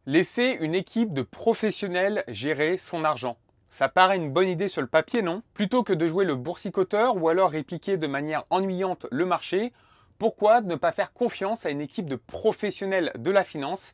Laisser une équipe de professionnels gérer son argent. Ça paraît une bonne idée sur le papier, non? Plutôt que de jouer le boursicoteur ou alors répliquer de manière ennuyante le marché, pourquoi ne pas faire confiance à une équipe de professionnels de la finance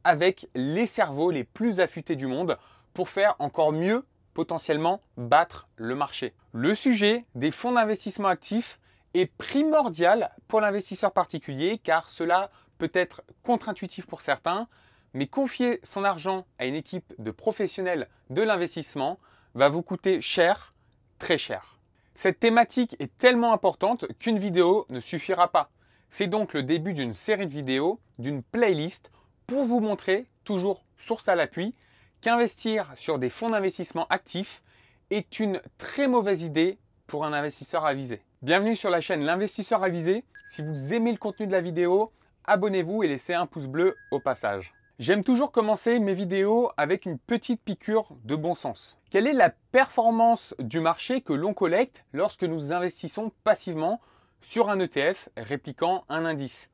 avec les cerveaux les plus affûtés du monde pour faire encore mieux, potentiellement battre le marché? Le sujet des fonds d'investissement actifs est primordial pour l'investisseur particulier car cela peut être contre-intuitif pour certains, mais confier son argent à une équipe de professionnels de l'investissement va vous coûter cher, très cher. Cette thématique est tellement importante qu'une vidéo ne suffira pas. C'est donc le début d'une série de vidéos, d'une playlist pour vous montrer, toujours source à l'appui, qu'investir sur des fonds d'investissement actifs est une très mauvaise idée pour un investisseur avisé. Bienvenue sur la chaîne L'Investisseur Avisé. Si vous aimez le contenu de la vidéo, abonnez-vous et laissez un pouce bleu au passage. J'aime toujours commencer mes vidéos avec une petite piqûre de bon sens. Quelle est la performance du marché que l'on collecte lorsque nous investissons passivement sur un ETF répliquant un indice?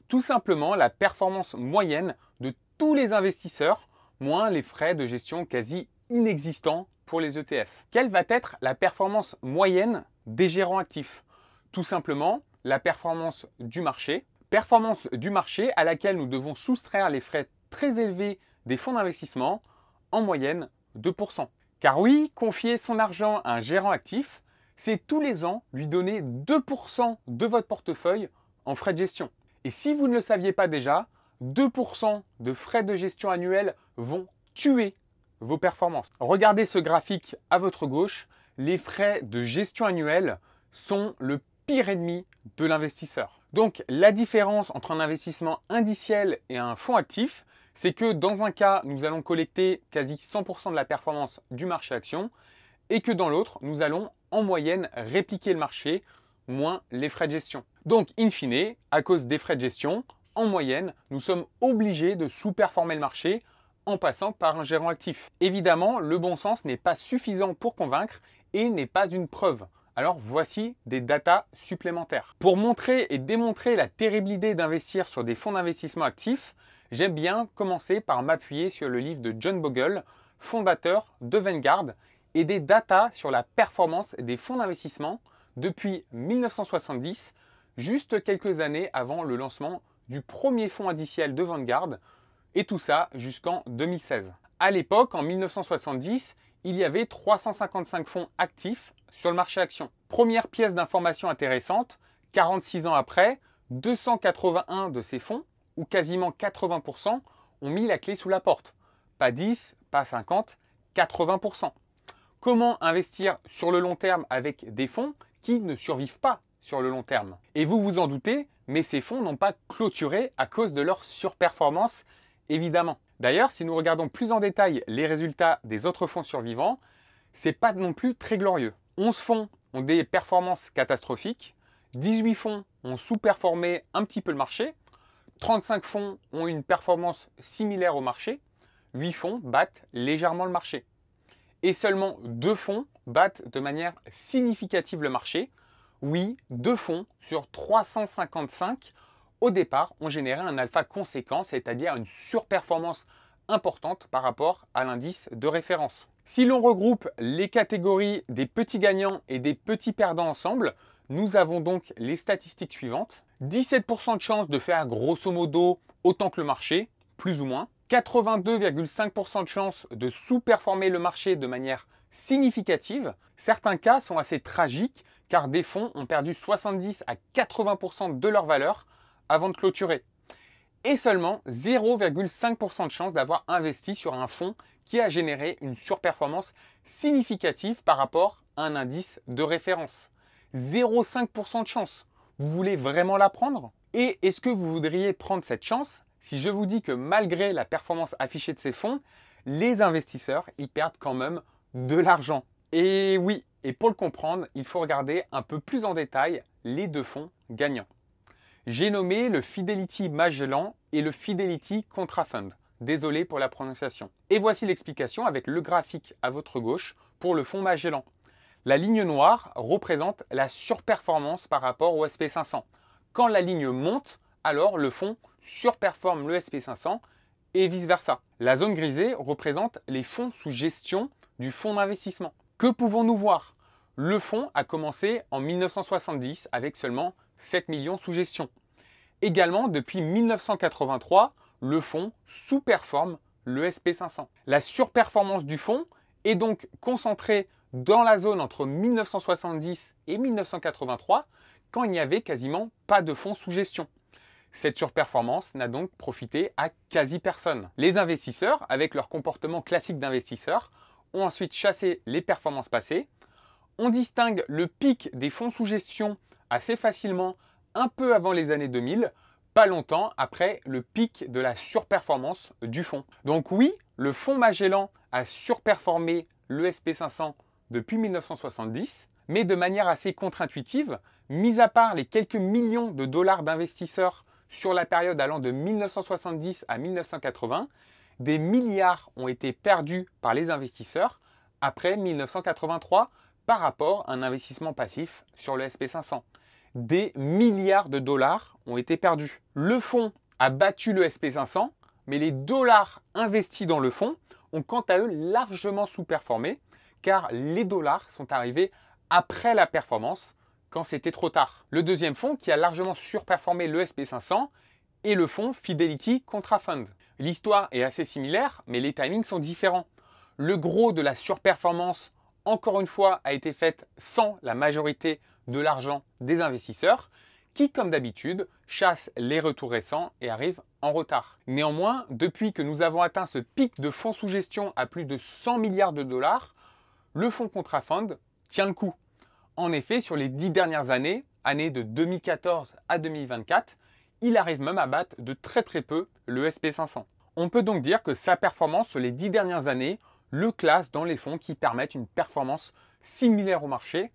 Tout simplement la performance moyenne de tous les investisseurs, moins les frais de gestion quasi inexistants pour les ETF. Quelle va être la performance moyenne des gérants actifs? Tout simplement la performance du marché à laquelle nous devons soustraire les frais très élevés des fonds d'investissement, en moyenne 2%. Car oui, confier son argent à un gérant actif, c'est tous les ans lui donner 2% de votre portefeuille en frais de gestion. Et si vous ne le saviez pas déjà, 2% de frais de gestion annuels vont tuer vos performances. Regardez ce graphique à votre gauche, les frais de gestion annuels sont le pire ennemi de l'investisseur. Donc la différence entre un investissement indiciel et un fonds actif, c'est que dans un cas, nous allons collecter quasi 100% de la performance du marché action et que dans l'autre, nous allons en moyenne répliquer le marché moins les frais de gestion. Donc in fine, à cause des frais de gestion, en moyenne, nous sommes obligés de sous-performer le marché en passant par un gérant actif. Évidemment, le bon sens n'est pas suffisant pour convaincre et n'est pas une preuve. Alors voici des datas supplémentaires. Pour montrer et démontrer la terrible idée d'investir sur des fonds d'investissement actifs, j'aime bien commencer par m'appuyer sur le livre de John Bogle, fondateur de Vanguard, et des datas sur la performance des fonds d'investissement depuis 1970, juste quelques années avant le lancement du premier fonds indiciel de Vanguard, et tout ça jusqu'en 2016. À l'époque, en 1970, il y avait 355 fonds actifs sur le marché action. Première pièce d'information intéressante, 46 ans après, 281 de ces fonds, ou quasiment 80%, ont mis la clé sous la porte. Pas 10, pas 50, 80%. Comment investir sur le long terme avec des fonds qui ne survivent pas sur le long terme? Et vous vous en doutez, mais ces fonds n'ont pas clôturé à cause de leur surperformance, évidemment. D'ailleurs, si nous regardons plus en détail les résultats des autres fonds survivants, c'est pas non plus très glorieux. 11 fonds ont des performances catastrophiques, 18 fonds ont sous-performé un petit peu le marché, 35 fonds ont une performance similaire au marché, 8 fonds battent légèrement le marché. Et seulement 2 fonds battent de manière significative le marché. Oui, 2 fonds sur 355 au départ ont généré un alpha conséquent, c'est-à-dire une surperformance importante par rapport à l'indice de référence. Si l'on regroupe les catégories des petits gagnants et des petits perdants ensemble, nous avons donc les statistiques suivantes. 17% de chance de faire grosso modo autant que le marché, plus ou moins. 82,5% de chance de sous-performer le marché de manière significative. Certains cas sont assez tragiques car des fonds ont perdu 70 à 80% de leur valeur avant de clôturer. Et seulement 0,5% de chance d'avoir investi sur un fonds qui a généré une surperformance significative par rapport à un indice de référence. 0,5% de chance. Vous voulez vraiment la prendre? Et est-ce que vous voudriez prendre cette chance si je vous dis que malgré la performance affichée de ces fonds, les investisseurs y perdent quand même de l'argent? Et oui, et pour le comprendre, il faut regarder un peu plus en détail les 2 fonds gagnants. J'ai nommé le Fidelity Magellan et le Fidelity Contrafund. Désolé pour la prononciation. Et voici l'explication avec le graphique à votre gauche pour le fonds Magellan. La ligne noire représente la surperformance par rapport au SP500. Quand la ligne monte, alors le fonds surperforme le SP500 et vice-versa. La zone grisée représente les fonds sous gestion du fonds d'investissement. Que pouvons-nous voir? Le fonds a commencé en 1970 avec seulement 7 millions sous gestion. Également, depuis 1983, le fonds sous-performe le SP500. La surperformance du fonds est donc concentrée dans la zone entre 1970 et 1983, quand il n'y avait quasiment pas de fonds sous gestion. Cette surperformance n'a donc profité à quasi personne. Les investisseurs, avec leur comportement classique d'investisseurs, ont ensuite chassé les performances passées. On distingue le pic des fonds sous gestion assez facilement un peu avant les années 2000, pas longtemps après le pic de la surperformance du fonds. Donc oui, le fonds Magellan a surperformé le SP500 depuis 1970, mais de manière assez contre-intuitive, mis à part les quelques millions de dollars d'investisseurs sur la période allant de 1970 à 1980, des milliards ont été perdus par les investisseurs après 1983 par rapport à un investissement passif sur le SP500. Des milliards de dollars ont été perdus. Le fonds a battu le SP500, mais les dollars investis dans le fonds ont quant à eux largement sous-performé, car les dollars sont arrivés après la performance, quand c'était trop tard. Le deuxième fonds qui a largement surperformé le SP500 est le fonds Fidelity Contrafund. L'histoire est assez similaire, mais les timings sont différents. Le gros de la surperformance, encore une fois, a été faite sans la majorité de l'argent des investisseurs, qui, comme d'habitude, chassent les retours récents et arrivent en retard. Néanmoins, depuis que nous avons atteint ce pic de fonds sous gestion à plus de 100 milliards de dollars, le fonds Contrafund tient le coup. En effet, sur les 10 dernières années, années de 2014 à 2024, il arrive même à battre de très peu le SP500. On peut donc dire que sa performance sur les 10 dernières années le classe dans les fonds qui permettent une performance similaire au marché.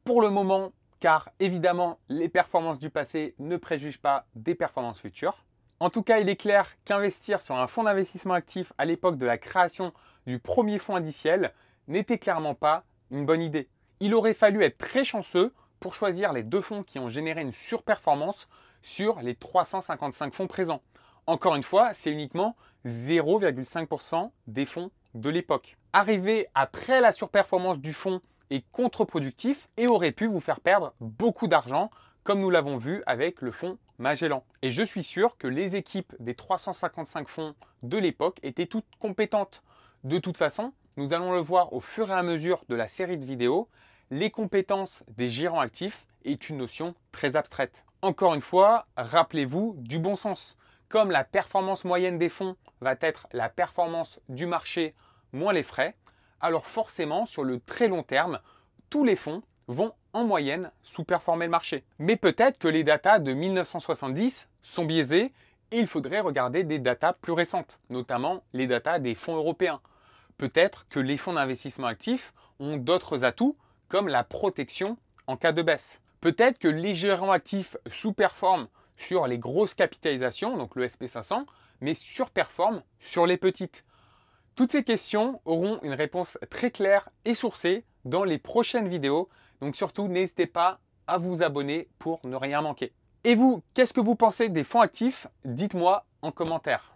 Pour le moment, car évidemment, les performances du passé ne préjugent pas des performances futures. En tout cas, il est clair qu'investir sur un fonds d'investissement actif à l'époque de la création du premier fonds indiciel n'était clairement pas une bonne idée. Il aurait fallu être très chanceux pour choisir les deux fonds qui ont généré une surperformance sur les 355 fonds présents. Encore une fois, c'est uniquement 0,5% des fonds de l'époque. Arriver après la surperformance du fonds est contre-productif et aurait pu vous faire perdre beaucoup d'argent, comme nous l'avons vu avec le fonds Magellan. Et je suis sûr que les équipes des 355 fonds de l'époque étaient toutes compétentes. De toute façon, nous allons le voir au fur et à mesure de la série de vidéos, les compétences des gérants actifs est une notion très abstraite. Encore une fois, rappelez-vous du bon sens. Comme la performance moyenne des fonds va être la performance du marché moins les frais, alors forcément, sur le très long terme, tous les fonds vont en moyenne sous-performer le marché. Mais peut-être que les datas de 1970 sont biaisées et il faudrait regarder des datas plus récentes, notamment les datas des fonds européens. Peut-être que les fonds d'investissement actifs ont d'autres atouts comme la protection en cas de baisse. Peut-être que les gérants actifs sous-performent sur les grosses capitalisations, donc le SP500, mais surperforment sur les petites. Toutes ces questions auront une réponse très claire et sourcée dans les prochaines vidéos. Donc surtout, n'hésitez pas à vous abonner pour ne rien manquer. Et vous, qu'est-ce que vous pensez des fonds actifs? Dites-moi en commentaire.